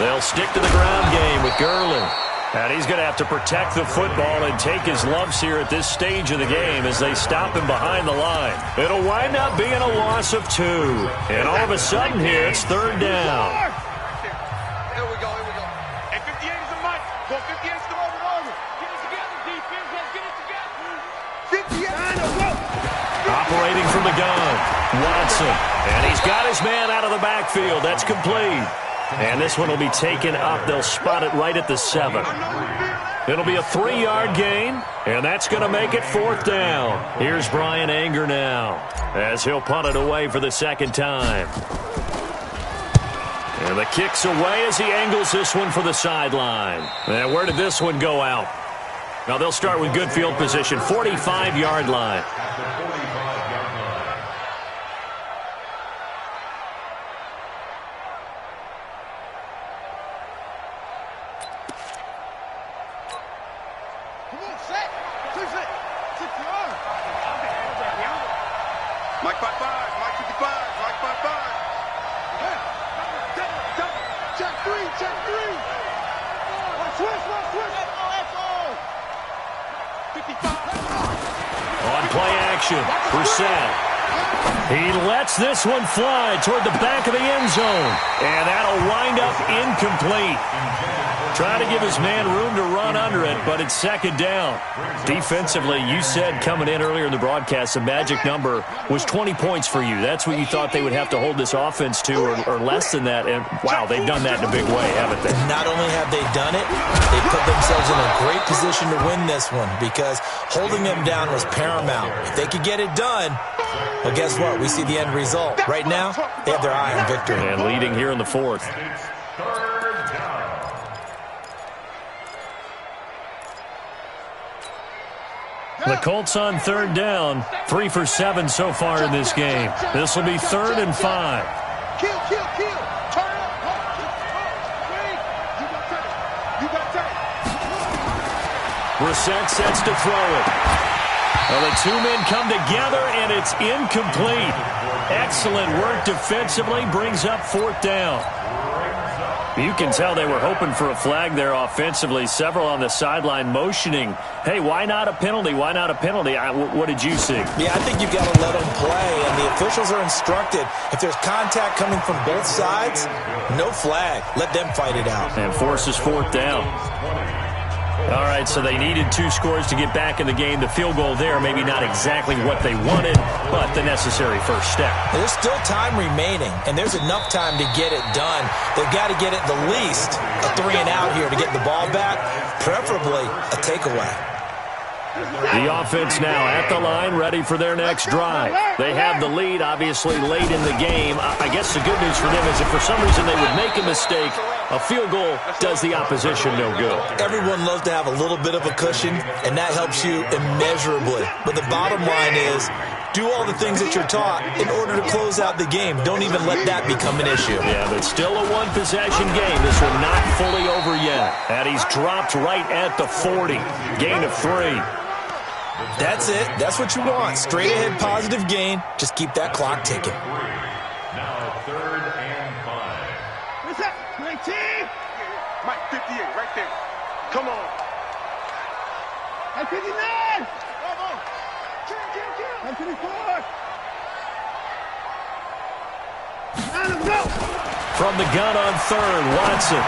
[SPEAKER 2] They'll stick to the ground game with Gurley. And he's going to have to protect the football and take his lumps here at this stage of the game as they stop him behind the line. It'll wind up being a loss of 2. And all of a sudden here, it's 3rd down.
[SPEAKER 5] Here we go. Hey, 58 is a month. 58 is the over. Get it together, defense. Let's get it together. 58.
[SPEAKER 2] Operating from the gun, Watson. And he's got his man out of the backfield. That's complete. And this one will be taken up. They'll spot it right at the 7. It'll be a 3-yard gain, and that's going to make it 4th down. Here's Brian Anger now as he'll punt it away for the 2nd time. And the kick's away as he angles this one for the sideline. And where did this one go out? Now they'll start with good field position, 45-yard line.
[SPEAKER 5] Mike 55, Mike 55, Mike 55. Check 3. Switch. 55.
[SPEAKER 2] On play action, Brissett. He lets this one fly toward the back of the end zone. And that'll wind up incomplete. Trying to give his man room to run under it, but it's 2nd down. Defensively, you said coming in earlier in the broadcast, the magic number was 20 points for you. That's what you thought they would have to hold this offense to, or less than that. And, wow, they've done that in a big way, haven't they?
[SPEAKER 4] Not only have they done it, they put themselves in a great position to win this one because holding them down was paramount. If they could get it done, well, guess what? We see the end result. Right now, they have their eye on victory.
[SPEAKER 2] And leading here in the 4th. The Colts on 3rd down, 3 for 7 so far in this game. This will be 3rd and 5.
[SPEAKER 5] Kill. Turn up. You got time.
[SPEAKER 2] Brissett sets to throw it. Well, the 2 men come together, and it's incomplete. Excellent work defensively, brings up 4th down. You can tell they were hoping for a flag there offensively. Several on the sideline motioning, hey, why not a penalty? Why not a penalty? What did you see?
[SPEAKER 4] Yeah, I think you've got to let them play, and the officials are instructed. If there's contact coming from both sides, no flag. Let them fight it out.
[SPEAKER 2] And forces 4th down. All right, so they needed 2 scores to get back in the game. The field goal there, maybe not exactly what they wanted, but the necessary first step.
[SPEAKER 4] There's still time remaining, and there's enough time to get it done. They've got to get at the least a 3 and out here to get the ball back, preferably a takeaway.
[SPEAKER 2] The offense now at the line, ready for their next drive. They have the lead, obviously, late in the game. I guess the good news for them is if for some reason they would make a mistake, a field goal does the opposition no good.
[SPEAKER 4] Everyone loves to have a little bit of a cushion, and that helps you immeasurably. But the bottom line is, do all the things that you're taught in order to close out the game. Don't even let that become an issue.
[SPEAKER 2] Yeah, but still a one-possession game. This one not fully over yet. And he's dropped right at the 40. Gain of 3.
[SPEAKER 4] That's it. That's what you want. Straight ahead positive gain. Just keep that clock ticking.
[SPEAKER 6] Now 3rd and 5.
[SPEAKER 5] What's that? 19. Mike 58 right there. Come on. Mike 59. Come on. Kill. Mike 54. Let him go.
[SPEAKER 2] From the gun on 3rd, Watson.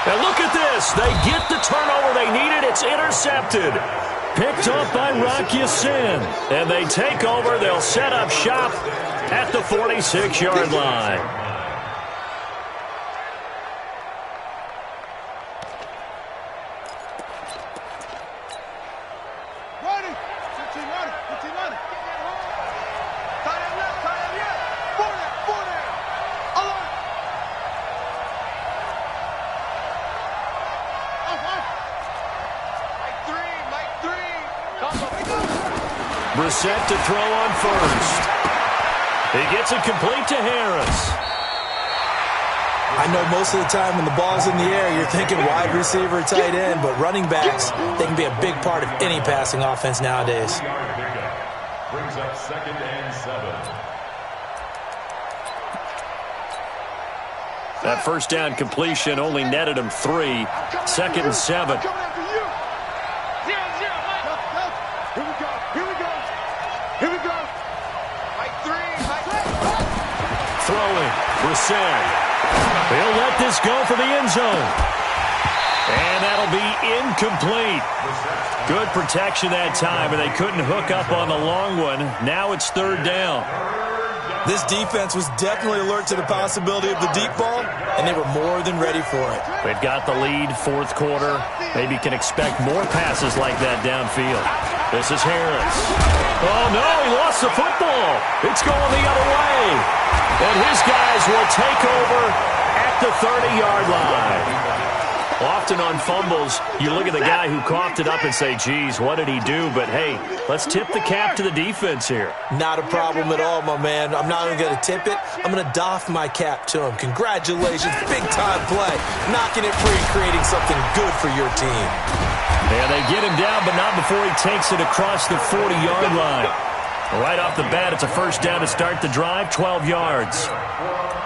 [SPEAKER 2] And look at this. They get the turnover they needed. It's intercepted. Picked off by Rock Ya-Sin. And they take over. They'll set up shop at the 46-yard line. Brissett to throw on first. He gets it complete to Harris.
[SPEAKER 4] I know most of the time when the ball's in the air, you're thinking wide receiver, tight end, but running backs, they can be a big part of any passing offense nowadays.
[SPEAKER 6] Brings up 2nd and 7.
[SPEAKER 2] That first down completion only netted him 3. 2nd and 7. Throwing, Brissett. He'll let this go for the end zone. And that'll be incomplete. Good protection that time, and they couldn't hook up on the long one. Now it's 3rd down.
[SPEAKER 4] This defense was definitely alert to the possibility of the deep ball, and they were more than ready for it.
[SPEAKER 2] They've got the lead, 4th quarter. Maybe can expect more passes like that downfield. This is Harris. Oh, no, he lost the football. It's going the other way. And his guys will take over at the 30-yard line. Often on fumbles, you look at the guy who coughed it up and say, geez, what did he do? But, hey, let's tip the cap to the defense here.
[SPEAKER 4] Not a problem at all, my man. I'm not even going to tip it. I'm going to doff my cap to him. Congratulations. Big-time play. Knocking it free, creating something good for your team.
[SPEAKER 2] Yeah, they get him down, but not before he takes it across the 40-yard line. Right off the bat, it's a first down to start the drive, 12 yards.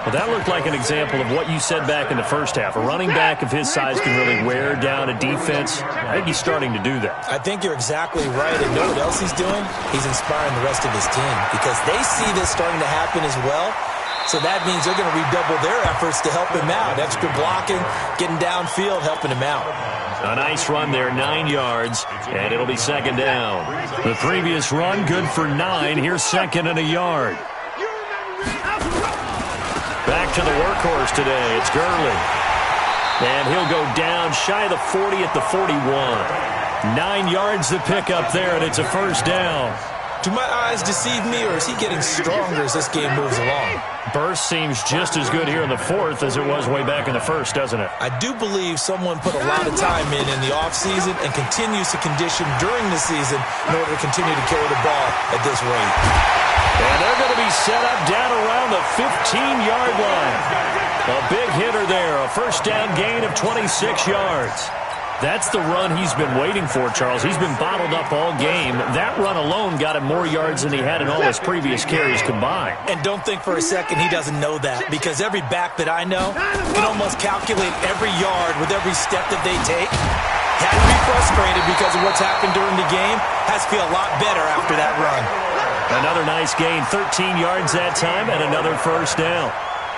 [SPEAKER 2] Well, that looked like an example of what you said back in the first half. A running back of his size can really wear down a defense. I think he's starting to do that.
[SPEAKER 4] I think you're exactly right. And know what else he's doing? He's inspiring the rest of his team because they see this starting to happen as well. So that means they're going to redouble their efforts to help him out. Extra blocking, getting downfield, helping him out.
[SPEAKER 2] A nice run there, 9 yards, and it'll be 2nd down. The previous run, good for 9. Here's 2nd and a yard. Back to the workhorse today. It's Gurley. And he'll go down shy of the 40 at the 41. 9 yards to pick up there, and it's a first down.
[SPEAKER 4] Do my eyes deceive me, or is he getting stronger as this game moves along?
[SPEAKER 2] Burst seems just as good here in the 4th as it was way back in the 1st, doesn't it?
[SPEAKER 4] I do believe someone put a lot of time in the offseason and continues to condition during the season in order to continue to carry the ball at this rate.
[SPEAKER 2] And they're going to be set up down around the 15-yard line. A big hitter there, a first down gain of 26 yards. That's the run he's been waiting for, Charles. He's been bottled up all game. That run alone got him more yards than he had in all his previous carries combined.
[SPEAKER 4] And don't think for a second he doesn't know that, because every back that I know can almost calculate every yard with every step that they take. Had to be frustrated because of what's happened during the game. Has to feel a lot better after that run.
[SPEAKER 2] Another nice gain, 13 yards that time, and another first down.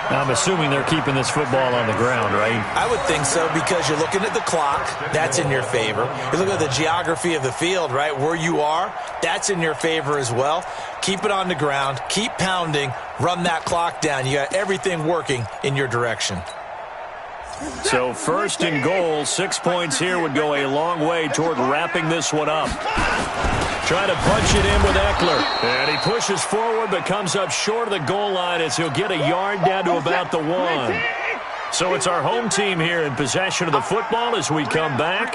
[SPEAKER 2] Now, I'm assuming they're keeping this football on the ground, right?
[SPEAKER 4] I would think so, because you're looking at the clock. That's in your favor. You look at the geography of the field, right? Where you are, that's in your favor as well. Keep it on the ground. Keep pounding. Run that clock down. You got everything working in your direction.
[SPEAKER 2] So 1st and goal, 6 points here would go a long way toward wrapping this one up. Trying to punch it in with Eckler. And he pushes forward but comes up short of the goal line as he'll get a yard down to about the 1. So it's our home team here in possession of the football as we come back.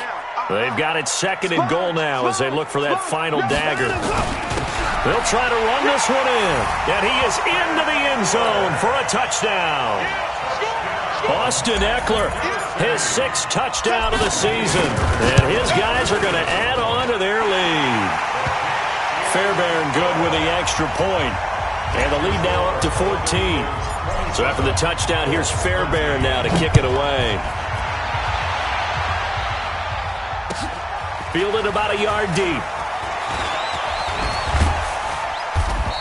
[SPEAKER 2] They've got it 2nd and goal now as they look for that final dagger. They'll try to run this one in. And he is into the end zone for a touchdown. Austin Eckler, his 6th touchdown of the season. And his guys are going to add on to their lead. Fairbairn good with the extra point. And the lead now up to 14. So after the touchdown, here's Fairbairn now to kick it away. Fielded about a yard deep.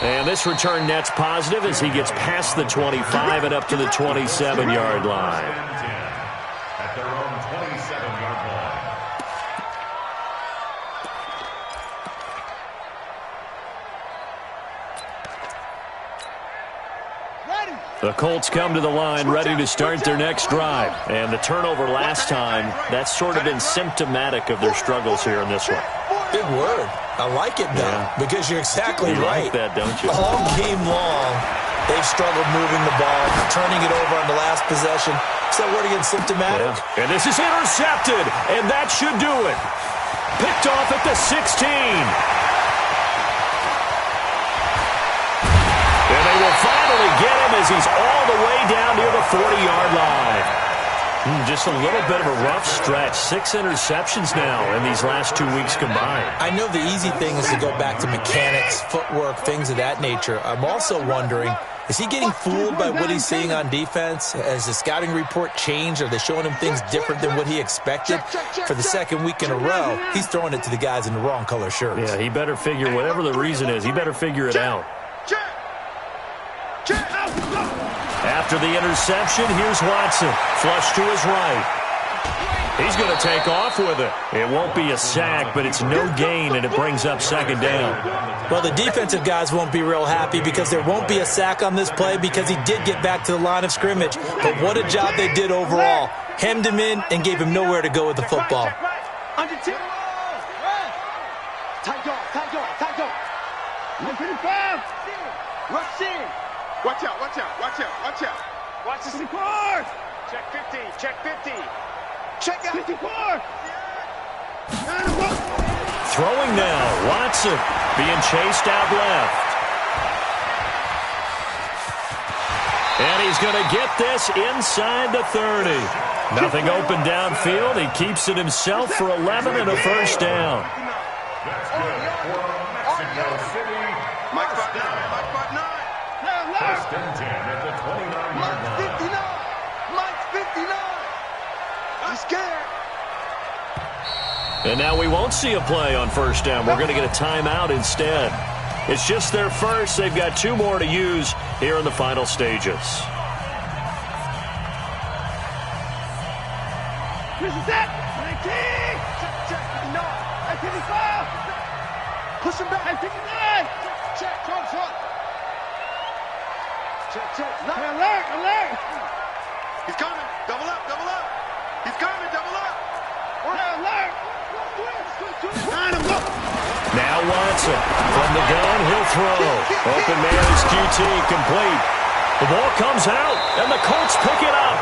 [SPEAKER 2] And this return net's positive as he gets past the 25 and up to the 27-yard line.
[SPEAKER 6] At their own 27-yard
[SPEAKER 2] The Colts come to the line ready to start their next drive. And the turnover last time, that's sort of been symptomatic of their struggles here in this one.
[SPEAKER 4] Big word. I like it, though, because you're exactly
[SPEAKER 2] you
[SPEAKER 4] right.
[SPEAKER 2] Like that, don't you?
[SPEAKER 4] All game long, they've struggled moving the ball, turning it over on the last possession. Is that word again symptomatic?
[SPEAKER 2] Yeah. And this is intercepted, and that should do it. Picked off at the 16. And they will finally get him as he's all the way down near the 40-yard line. Just a little bit of a rough stretch. 6 interceptions now in these last 2 weeks combined.
[SPEAKER 4] I know the easy thing is to go back to mechanics, footwork, things of that nature. I'm also wondering, is he getting fooled by what he's seeing on defense? Has the scouting report changed? Are they showing him things different than what he expected? For the second week in a row, he's throwing it to the guys in the wrong color shirts.
[SPEAKER 2] Yeah, he better figure, whatever the reason is, he better figure it out. After the interception, here's Watson. Flush to his right. He's going to take off with it. It won't be a sack, but it's no gain, and it brings up second down.
[SPEAKER 4] Well, the defensive guys won't be real happy because there won't be a sack on this play because he did get back to the line of scrimmage. But what a job they did overall. Hemmed him in and gave him nowhere to go with the football.
[SPEAKER 3] Under 10. Tight dog. 155. Rush in.
[SPEAKER 5] Watch out. Watch this.
[SPEAKER 3] 54.
[SPEAKER 5] Check 50. Check out.
[SPEAKER 3] 54.
[SPEAKER 2] Throwing now, Watson being chased out left. And he's going to get this inside the 30. Nothing open downfield. He keeps it himself for 11 and a first down.
[SPEAKER 6] That's good for Mexico City.
[SPEAKER 5] Mike
[SPEAKER 6] First down. First and 10 at the 29-yard line.
[SPEAKER 3] Mike's 59. I'm scared.
[SPEAKER 2] And now we won't see a play on first down. We're going to get a timeout instead. It's just their first. They've got 2 more to use here in the final stages.
[SPEAKER 3] This is it. 19. Check. 55. Push him back. 59. Check. Front. Check. Alert.
[SPEAKER 5] He's coming. Double up. He's coming. Double up.
[SPEAKER 3] Alert.
[SPEAKER 2] Now Watson from the gun, he'll throw. Open man is QT, complete. The ball comes out, and the Colts pick it up.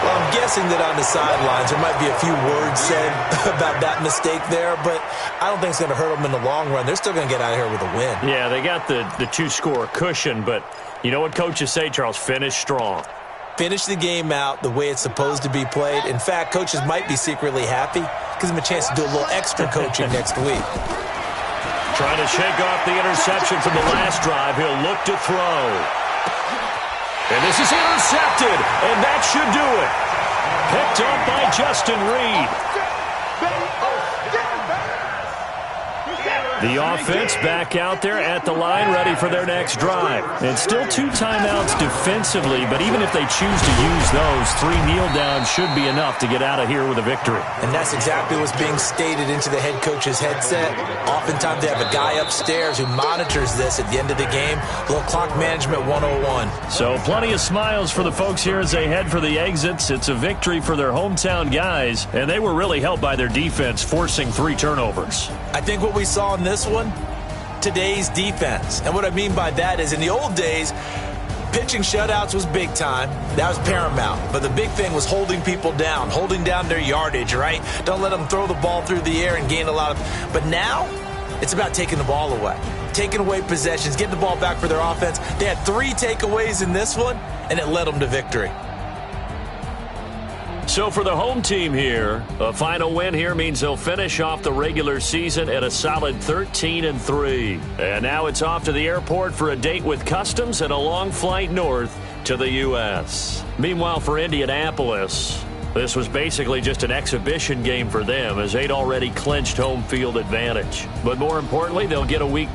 [SPEAKER 4] Well, I'm guessing that on the sidelines there might be a few words said about that mistake there, but I don't think it's going to hurt them in the long run. They're still going to get out of here with a win.
[SPEAKER 2] Yeah, they got the 2-score cushion, but you know what coaches say, Charles? Finish strong.
[SPEAKER 4] Finish the game out the way it's supposed to be played. In fact, coaches might be secretly happy. Gives them a chance to do a little extra coaching next week.
[SPEAKER 2] Trying to shake off the interception from the last drive. He'll look to throw. And this is intercepted, and that should do it. Picked up by Justin Reed. The offense back out there at the line, ready for their next drive. And still 2 timeouts defensively, but even if they choose to use those, 3 kneel downs should be enough to get out of here with a victory.
[SPEAKER 4] And that's exactly what's being stated into the head coach's headset. Oftentimes they have a guy upstairs who monitors this at the end of the game. A little clock management 101.
[SPEAKER 2] So plenty of smiles for the folks here as they head for the exits. It's a victory for their hometown guys, and they were really helped by their defense, forcing 3 turnovers.
[SPEAKER 4] I think what we saw in this one, today's defense. And what I mean by that is in the old days, pitching shutouts was big time. That was paramount. But the big thing was holding people down, holding down their yardage, right? Don't let them throw the ball through the air and gain a lot of... But now, it's about taking the ball away. Taking away possessions, getting the ball back for their offense. They had 3 takeaways in this one, and it led them to victory.
[SPEAKER 2] So for the home team here, a final win here means they'll finish off the regular season at a solid 13-3. And now it's off to the airport for a date with Customs and a long flight north to the U.S. Meanwhile, for Indianapolis, this was basically just an exhibition game for them as they'd already clinched home field advantage. But more importantly, they'll get a week